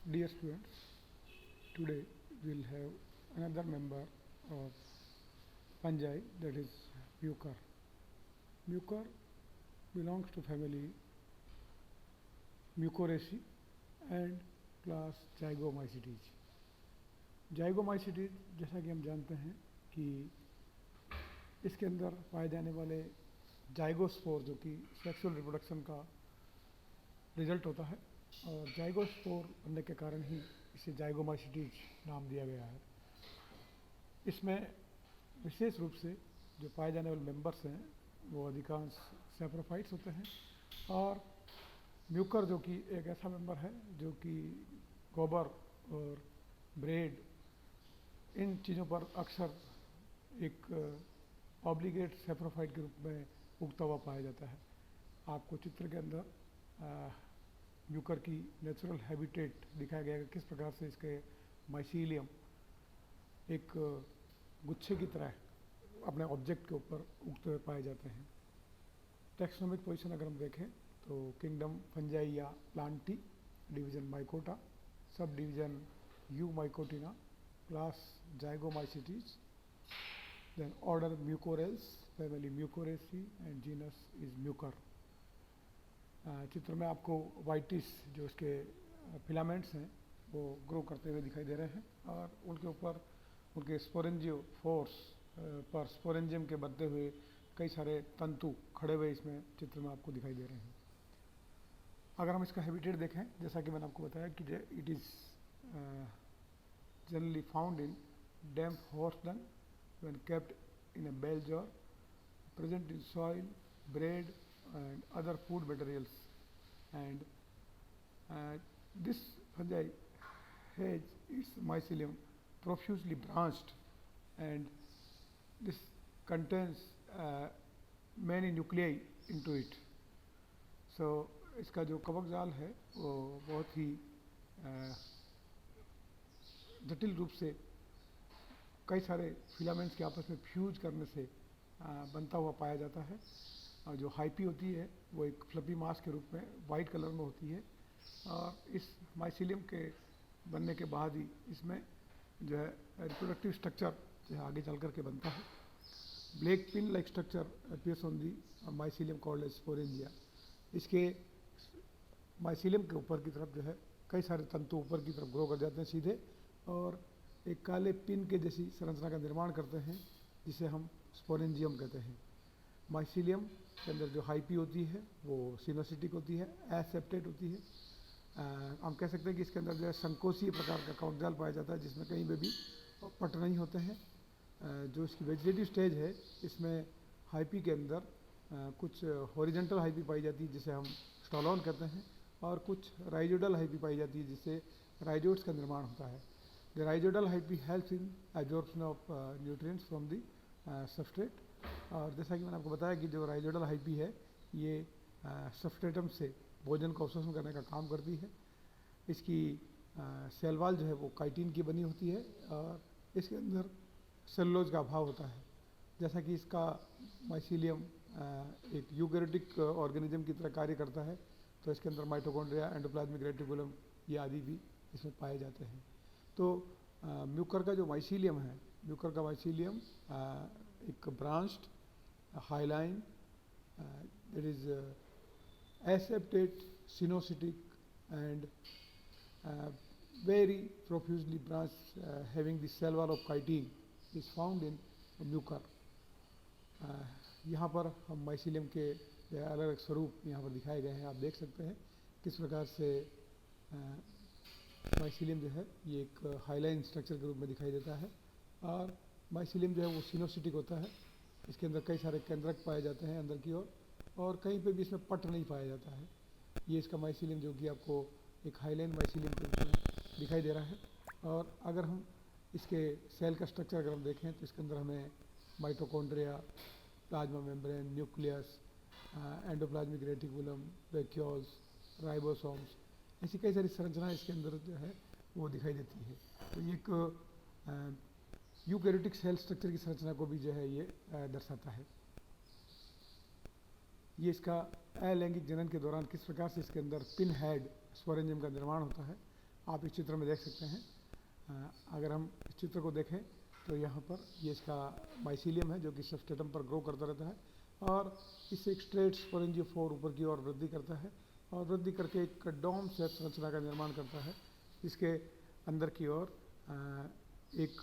Dear students, today we'll have another member of fungi, that is Mucor. Mucor belongs to family Mucoraceae and class Zygomycetes. Zygomycetes जैसा कि हम जानते हैं कि इसके अंदर पाए जाने वाले जाइगोस्पोर जो कि सेक्सुअल रिप्रोडक्शन का रिजल्ट होता है और जाइगोस्पोर बनने के कारण ही इसे जाइगोमाइसिटीज नाम दिया गया है। इसमें विशेष रूप से जो पाए जाने वाले मेंबर्स हैं वो अधिकांश सैप्रोफाइट्स होते हैं और म्यूकर जो कि एक ऐसा मेंबर है जो कि गोबर और ब्रेड इन चीज़ों पर अक्सर एक ऑब्लिगेट सैप्रोफाइट के रूप में उगता हुआ पाया जाता है। आपको चित्र के अंदर म्यूकर की नेचुरल हैबिटेट दिखाया गया है, किस प्रकार से इसके माइसीलियम एक गुच्छे की तरह अपने ऑब्जेक्ट के ऊपर उगते हुए पाए जाते हैं। टेक्सोनोमिक पोजीशन अगर हम देखें तो किंगडम फंजाई या plantae, division mycota, sub division eumycotina, class zygomycetes, then order mucorales, family mucoraceae and genus is mucor. चित्र में आपको वाइटिस जो इसके फिलामेंट्स हैं वो ग्रो करते हुए दिखाई दे रहे हैं और उनके ऊपर उनके स्पोरेंजियो फोर्स पर स्पोरेंजियम के बनते हुए कई सारे तंतु खड़े हुए इसमें चित्र में आपको दिखाई दे रहे हैं। अगर हम इसका हैबिटेट देखें, जैसा कि मैंने आपको बताया कि it is generally found in damp horse dung when kept in a bell jar, present in soil, bread and other food materials, and this fungi has its mycelium profusely branched and this contains many nuclei into it. So इसका जो कवक जाल है वो बहुत ही जटिल रूप से कई सारे फिलामेंट्स के आपस में फ्यूज करने से बनता हुआ पाया जाता है। और जो हाइपी होती है वो एक फ्लपी मास के रूप में वाइट कलर में होती है और इस माइसीलियम के बनने के बाद ही इसमें जो है रिप्रोडक्टिव स्ट्रक्चर जो है आगे चल कर के बनता है। Black pin like structure appears on the mycelium called as sporangia. इसके माइसीलियम के ऊपर की तरफ जो है कई सारे तंतु ऊपर की तरफ ग्रो कर जाते हैं सीधे और एक काले पिन के जैसी संरचना का निर्माण करते हैं जिसे हम स्पोरेंजियम कहते हैं। माइसीलियम के अंदर जो हाइपी होती है वो सिनोसिटिक होती है, एसेप्टेट होती है। हम कह सकते हैं कि इसके अंदर जो है संकोचीय प्रकार का कवकजाल पाया जाता है जिसमें कहीं पे भी पट नहीं होते हैं। जो इसकी वेजिटेटिव स्टेज है इसमें हाइपी के अंदर कुछ हॉरिजेंटल हाइपी पाई जाती है जिसे हम स्टॉलोन कहते हैं और कुछ राइजोडल हाइपी पाई जाती है जिससे राइजोड्स का निर्माण होता है। The rhizoidal hyphae helps in absorption of nutrients from the substrate. और जैसा कि मैंने आपको बताया कि जो राइजोडल हाइपी है ये सबस्ट्रेटम से भोजन का अवशोषण करने का काम करती है। इसकी सेल वॉल जो है वो काइटिन की बनी होती है और इसके अंदर सेलुलोज का अभाव होता है। जैसा कि इसका माइसीलियम एक यूकैरियोटिक ऑर्गेनिज्म की तरह कार्य करता है तो इसके अंदर माइटोकॉन्ड्रिया, एंडोप्लाज्मिक रेटिकुलम ये आदि भी इसमें पाए जाते हैं। तो म्यूकर का जो माइसीलियम है, म्यूकर का माइसीलियम एक branched hyaline that is aseptate, coenocytic and very profusely branched having the cell wall of chitin is found in Mucor. यहाँ पर हम माइसीलियम के अलग अलग स्वरूप यहाँ पर दिखाए गए हैं। आप देख सकते हैं किस प्रकार से माइसीलियम जो है ये एक हाईलाइन स्ट्रक्चर के रूप में दिखाई देता है और माइसीलियम जो है वो सिनोसिटिक होता है। इसके अंदर कई सारे केंद्रक पाए जाते हैं अंदर की ओर और कहीं पे भी इसमें पट नहीं पाया जाता है। ये इसका माइसीलियम जो कि आपको एक हाईलाइन माइसीलियम के रूप में दिखाई दे रहा है। और अगर हम इसके सेल का स्ट्रक्चर अगर हम देखें तो इसके अंदर हमें mitochondria, plasma membrane, nucleus, endoplasmic reticulum, vacuoles, ribosomes ऐसी कई सारी संरचनाएं इसके अंदर जो है वो दिखाई देती है। तो ये एक यूकैरियोटिक सेल स्ट्रक्चर की संरचना को भी जो है ये दर्शाता है। ये इसका अलैंगिक जनन के दौरान किस प्रकार से इसके अंदर पिन हेड स्पोरेंजियम का निर्माण होता है आप इस चित्र में देख सकते हैं। अगर हम इस चित्र को देखें तो यहाँ पर ये इसका माइसीलियम है जो कि सबस्ट्रेटम पर ग्रो करता रहता है और इससे एक स्ट्रेट स्पोरेंजियोफोर ऊपर की ओर वृद्धि करता है और वृद्धि करके एक डोम शेप संरचना का निर्माण करता है, जिसके अंदर की ओर एक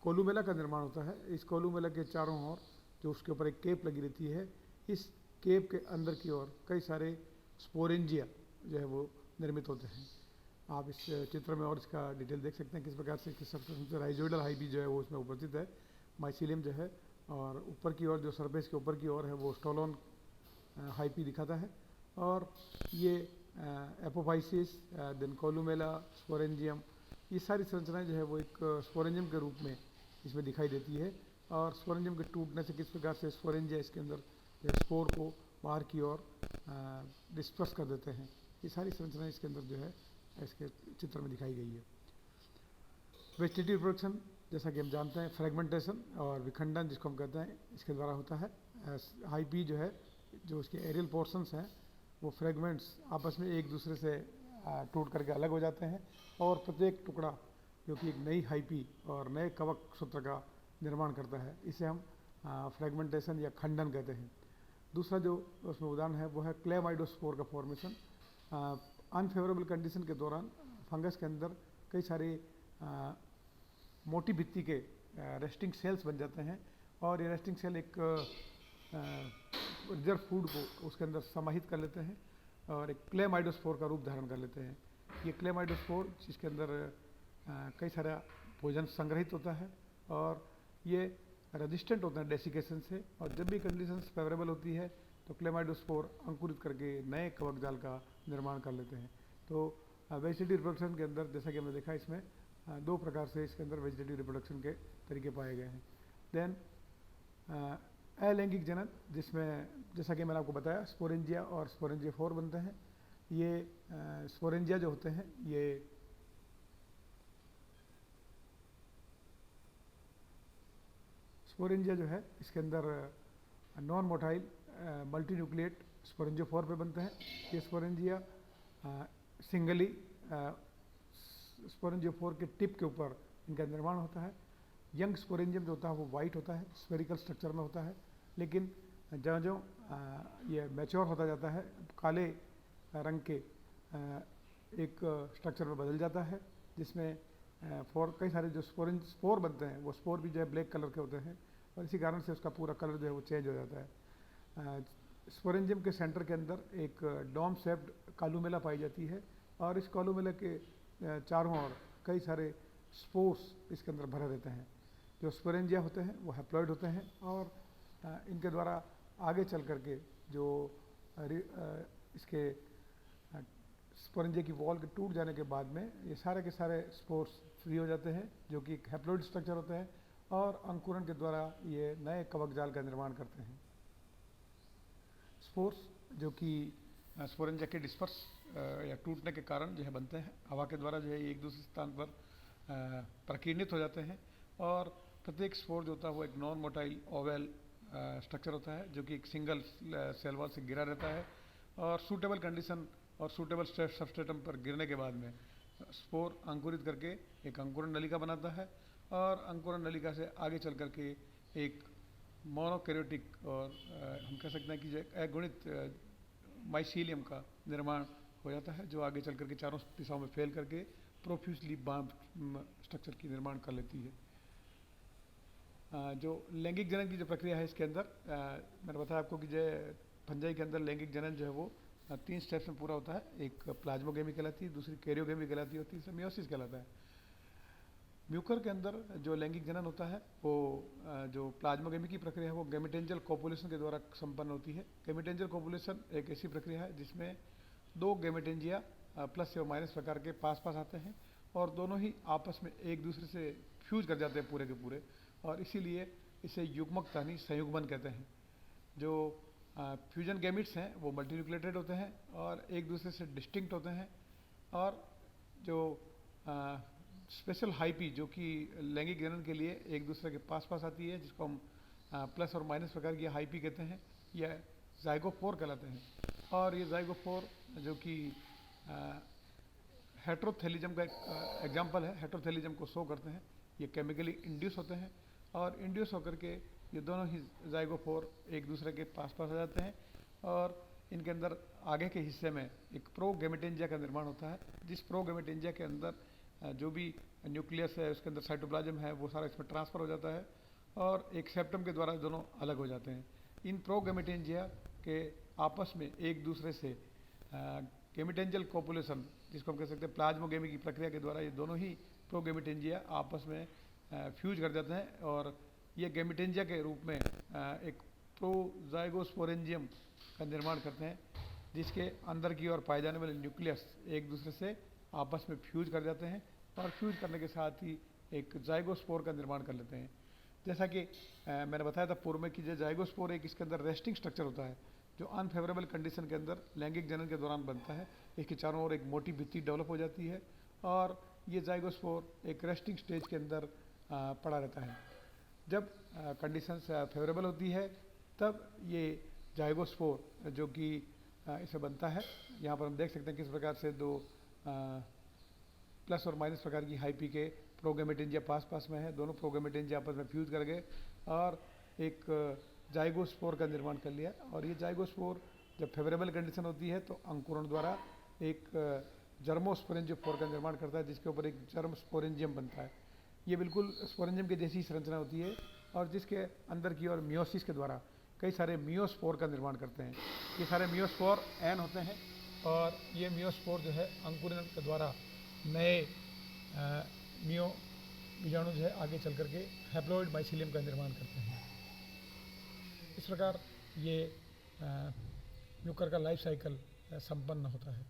कोलुमेला का निर्माण होता है। इस कोलुमेला के चारों ओर जो उसके ऊपर एक केप लगी रहती है, इस केप के अंदर की ओर कई सारे स्पोरेंजिया जो है वो निर्मित होते हैं। आप इस चित्र में और इसका डिटेल देख सकते हैं किस प्रकार से इसकी सबसे राइजोइडल हाइपी जो है वो उसमें उपस्थित है, माइसीलियम जो है, और ऊपर की ओर जो सरफेस के ऊपर की ओर है वो स्टोलोन हाइपी दिखाता है। और ये एपोफाइसिस, देन कोलुमेला, स्पोरेंजियम, ये सारी संरचनाएं जो है वो एक स्पोरेंजियम के रूप में इसमें दिखाई देती है। और स्पोरेंजियम के टूटने से किस प्रकार से स्पोरेंजिया इसके अंदर स्पोर को बाहर की ओर डिस्पर्स कर देते हैं, ये सारी संरचनाएं इसके अंदर जो है इसके चित्र में दिखाई गई है। वेजिटेटिव रिप्रोडक्शन जैसा कि हम जानते हैं फ्रेगमेंटेशन और विखंडन जिसको हम कहते हैं इसके द्वारा होता है। हाइपी जो है, जो उसके एरियल पोर्शंस हैं वो फ्रेगमेंट्स आपस में एक दूसरे से टूट करके अलग हो जाते हैं और प्रत्येक टुकड़ा जो कि एक नई हाइपी और नए कवक सूत्र का निर्माण करता है, इसे हम फ्रेगमेंटेशन या खंडन कहते हैं। दूसरा जो उसमें उदाहरण है वो है क्लेमाइडोस्पोर का फॉर्मेशन। अनफेवरेबल कंडीशन के दौरान फंगस के अंदर कई सारे मोटी भित्ति के रेस्टिंग सेल्स बन जाते हैं और ये रेस्टिंग सेल एक रिजर्व फूड को उसके अंदर समाहित कर लेते हैं और एक क्लेमाइडोस्पोर का रूप धारण कर लेते हैं। ये क्लेमाइडोस्पोर जिसके अंदर कई सारा भोजन संग्रहित होता है और ये रेजिस्टेंट होते हैं डेसिकेशन से, और जब भी कंडीशंस फेवरेबल होती है तो क्लेमाइडोस्पोर अंकुरित करके नए कवक जाल का निर्माण कर लेते हैं। तो वेजिटेटिव रिप्रोडक्शन के अंदर जैसा कि हमने देखा इसमें दो प्रकार से इसके अंदर वेजिटेटिव रिप्रोडक्शन के तरीके पाए गए हैं। देन अलैंगिक जनन, जिसमें जैसा कि मैंने आपको बताया स्पोरेंजिया और स्पोरेंजियोफोर बनते हैं। ये स्पोरेंजिया जो होते हैं ये स्पोरेंजिया जो है इसके अंदर non motile multi nucleate sporangiophore पे बनते हैं। ये स्पोरेंजिया सिंगली स्पोरेंजियोफोर के टिप के ऊपर इनका निर्माण होता है। यंग स्पोरेंजियम जो होता है वो वाइट होता है, स्फेरिकल स्ट्रक्चर में होता है, लेकिन ज्यों-ज्यों ये मैच्योर होता जाता है काले रंग के एक स्ट्रक्चर में बदल जाता है, जिसमें कई सारे जो स्पोर बनते हैं वो स्पोर भी जो है ब्लैक कलर के होते हैं और इसी कारण से उसका पूरा कलर जो है वो चेंज हो जाता है। स्पोरेंजियम के सेंटर के अंदर एक डोम शेप्ड कोलुमेला पाई जाती है और इस कोलुमेला के चारों ओर कई सारे स्पोर्स इसके अंदर भरे रहते हैं। जो स्पोरेंजिया होते हैं वो हैप्लॉइड होते हैं और इनके द्वारा आगे चल करके जो इसके स्पोरेंजिया की वॉल के टूट जाने के बाद में ये सारे के सारे स्पोर्स फ्री हो जाते हैं जो कि एक हैप्लॉइड स्ट्रक्चर होते हैं और अंकुरण के द्वारा ये नए कवक जाल का निर्माण करते हैं। स्पोर्स जो कि स्पोरेंजिया के डिस्पर्स या टूटने के कारण जो है बनते हैं, हवा के द्वारा जो है एक दूसरे स्थान पर प्रकीर्णित हो जाते हैं और प्रत्येक स्पोर जो होता है वो एक नॉन मोटाइल ओवेल स्ट्रक्चर होता है जो कि एक सिंगल सेल वॉल से गिरा रहता है और सूटेबल कंडीशन और सूटेबल सबस्ट्रेटम पर गिरने के बाद में स्पोर अंकुरित करके एक अंकुरण नलिका बनाता है और अंकुरण नलिका से आगे चल करके एक मोनोकैरियोटिक और हम कह सकते हैं कि जो अगुणित माइसीलियम का निर्माण हो जाता है जो आगे चल करके चारों दिशाओं में फैल करके प्रोफ्यूजली बाम स्ट्रक्चर की निर्माण कर लेती है। जो लैंगिक जनन की जो प्रक्रिया है इसके अंदर मैंने बताया आपको कि जो फंजाई के अंदर लैंगिक जनन जो है वो 3 स्टेप्स में पूरा होता है। एक प्लाज्मोगेमी कहलाती है, दूसरी कैरियोगेमी कहलाती है और तीसरा मियोसिस कहलाता है। म्यूकर के अंदर जो लैंगिक जनन होता है वो जो प्लाज्मोगेमी की प्रक्रिया है वो गैमेटेंजियल कोपुलेशन के द्वारा संपन्न होती है। गैमेटेंजियल कोपुलेशन एक ऐसी प्रक्रिया है जिसमें 2 गैमेटेंजिया प्लस या माइनस प्रकार के पास पास आते हैं और दोनों ही आपस में एक दूसरे से फ्यूज कर जाते हैं पूरे के पूरे, और इसीलिए इसे युग्मक यानी संयुग्मन कहते हैं। जो फ्यूजन गैमिट्स हैं वो मल्टीन्यूक्लिएटेड होते हैं और एक दूसरे से डिस्टिंक्ट होते हैं, और जो स्पेशल हाइपी जो कि लैंगिक जनन के लिए एक दूसरे के पास पास आती है जिसको हम प्लस और माइनस प्रकार की हाइपी कहते हैं, यह जाइगोफोर कहलाते हैं। और ये जाइगोफोर जो कि हेट्रोथेलिज्म का एक एग्जाम्पल है। हेट्रोथेलिज्म को शो करते हैं। ये केमिकली इंड्यूस होते हैं और इंड्यूस होकर के ये दोनों ही जाइगोफोर एक दूसरे के पास पास आ जाते हैं और इनके अंदर आगे के हिस्से में एक प्रोगेमेटेंजिया का निर्माण होता है, जिस प्रोगेमेटेंजिया के अंदर जो भी न्यूक्लियस है उसके अंदर साइटोप्लाज्म है वो सारा इसमें ट्रांसफ़र हो जाता है और एक सेप्टम के द्वारा दोनों अलग हो जाते हैं। इन प्रोगेमेटेंजिया के आपस में एक दूसरे से गेमेटेंजियल कोपुलेशन, जिसको हम कह सकते हैं प्लाज्मोगेमी की प्रक्रिया के द्वारा, ये दोनों ही प्रोगेमेटेंजिया आपस में फ्यूज कर जाते हैं और ये गेमेटेंजिया के रूप में एक प्रोजाइगोस्पोरेंजियम का निर्माण करते हैं, जिसके अंदर की ओर पाए जाने वाले न्यूक्लियस एक दूसरे से आपस में फ्यूज कर जाते हैं और फ्यूज करने के साथ ही एक जाइगोस्पोर का निर्माण कर लेते हैं। जैसा कि मैंने बताया था पूर्व में कि जो जाइगोस्पोर एक इसके अंदर रेस्टिंग स्ट्रक्चर होता है जो अनफेवरेबल कंडीशन के अंदर लैंगिक जनन के दौरान बनता है। इसके चारों ओर एक मोटी भित्ति डेवलप हो जाती है और ये जाइगोस्पोर एक रेस्टिंग स्टेज के अंदर पड़ा रहता है। जब कंडीशंस फेवरेबल होती है तब ये जाइगोस्पोर जो कि इसे बनता है, यहाँ पर हम देख सकते हैं किस प्रकार से दो प्लस और माइनस प्रकार की हाई पी के प्रोगेमेटेंजिया पास पास में है। दोनों प्रोगेमेटेंजिया आपस में फ्यूज कर गए और एक जाइगोस्पोर का निर्माण कर लिया और ये जाइगोस्पोर जब फेवरेबल कंडीशन होती है तो अंकुरण द्वारा एक जर्मोस्पोरेंजियोफोर का निर्माण करता है, जिसके ऊपर एक जर्म स्पोरेंजियम बनता है। ये बिल्कुल स्पोरेंजियम की जैसी संरचना होती है और जिसके अंदर की ओर मियोसिस के द्वारा कई सारे मियोस्पोर का निर्माण करते हैं। ये सारे मियोस्पोर एन होते हैं और ये मियोस्पोर जो है अंकुरण के द्वारा नए मियो बीजाणु जो है आगे चल करके हैप्लॉइड माइसीलियम का निर्माण करते हैं। इस प्रकार ये न्यूकर का लाइफ साइकिल संपन्न होता है।